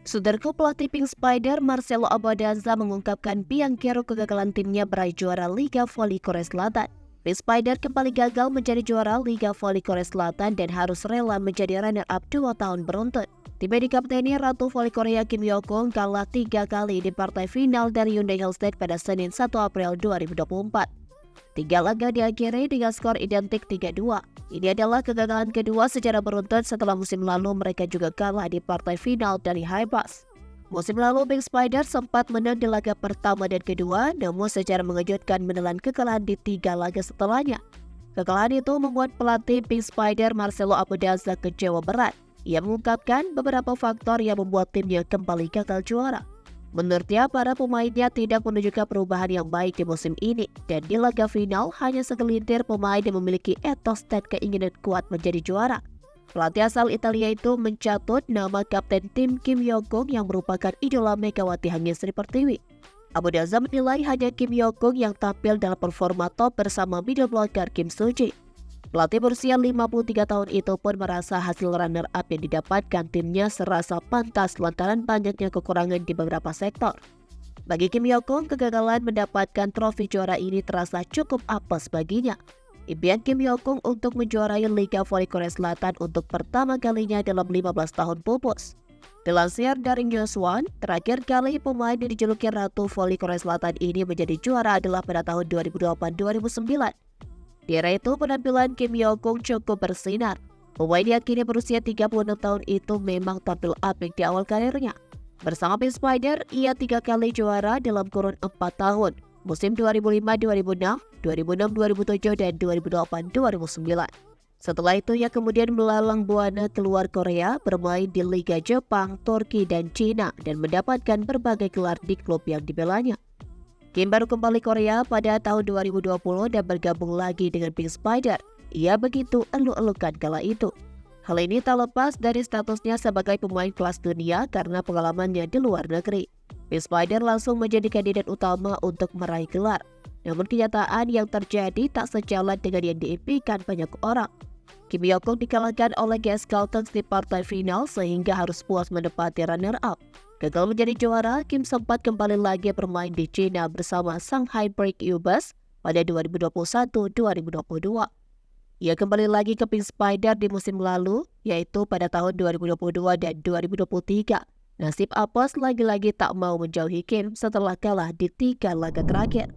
Sudarko pelatih Pink Spider Marcelo Abadanza mengungkapkan Bianchero kegagalan timnya meraih juara Liga Voli Korea Selatan. Pink Spider kembali gagal menjadi juara Liga Voli Korea Selatan dan harus rela menjadi runner-up 2 tahun beruntun. Tim yang dikapteni Ratu Voli Korea Kim Yo-kong kalah 3 kali di partai final dari Hyundai Hillstate pada Senin 1 April 2024. 3 laga diakhiri dengan skor identik 3-2. Ini adalah kegagalan kedua secara beruntun setelah musim lalu mereka juga kalah di partai final dari Haibas. Musim lalu Pink Spider sempat menang di laga pertama dan kedua, namun secara mengejutkan menelan kekalahan di 3 laga setelahnya. Kekalahan itu membuat pelatih Pink Spider Marcelo Abadanza kecewa berat. Ia mengungkapkan beberapa faktor yang membuat timnya kembali gagal juara. Menurutnya, para pemainnya tidak menunjukkan perubahan yang baik di musim ini, dan di laga final hanya segelintir pemain yang memiliki etos dan keinginan kuat menjadi juara. Pelatih asal Italia itu mencatut nama kapten tim Kim Yo-kong yang merupakan idola Megawati Hangin Sri Pertiwi. Abadanza menilai hanya Kim Yo-kong yang tampil dalam performa top bersama middle blocker Kim Soo-ji. Pelatih berusia 53 tahun itu pun merasa hasil runner-up yang didapatkan timnya serasa pantas lantaran banyaknya kekurangan di beberapa sektor. Bagi Kim Yo-kong, kegagalan mendapatkan trofi juara ini terasa cukup apes baginya. Impian Kim Yo-kong untuk menjuarai Liga Voli Korea Selatan untuk pertama kalinya dalam 15 tahun pupus. Dilansir dari News One, terakhir kali pemain yang dijuluki Ratu Voli Korea Selatan ini menjadi juara adalah pada tahun 2008-2009. Di era itu, penampilan Kim Yo-kong cukup bersinar. Pemain yang kini berusia 36 tahun itu memang tampil apik di awal karirnya. Bersama Pink Spider, ia 3 kali juara dalam kurun 4 tahun, musim 2005-2006, 2006-2007, dan 2008-2009. Setelah itu, ia kemudian melalang buana keluar Korea, bermain di Liga Jepang, Turki, dan Cina, dan mendapatkan berbagai gelar di klub yang dibelanya. Kim baru kembali Korea pada tahun 2020 dan bergabung lagi dengan Pink Spider. Ia begitu eluk-elukan kala itu. Hal ini tak lepas dari statusnya sebagai pemain kelas dunia karena pengalamannya di luar negeri. Pink Spider langsung menjadi kandidat utama untuk meraih gelar. Namun kenyataan yang terjadi tak sejalan dengan yang diimpikan banyak orang. Kim Yo-kong dikalahkan oleh GS Caltech di partai final sehingga harus puas menepati runner-up. Gagal menjadi juara, Kim sempat kembali lagi bermain di China bersama Shanghai Break Ubus pada 2021-2022. Ia kembali lagi ke Pink Spider di musim lalu, yaitu pada tahun 2022 dan 2023. Nasib apes lagi-lagi tak mau menjauhi Kim setelah kalah di 3 laga terakhir.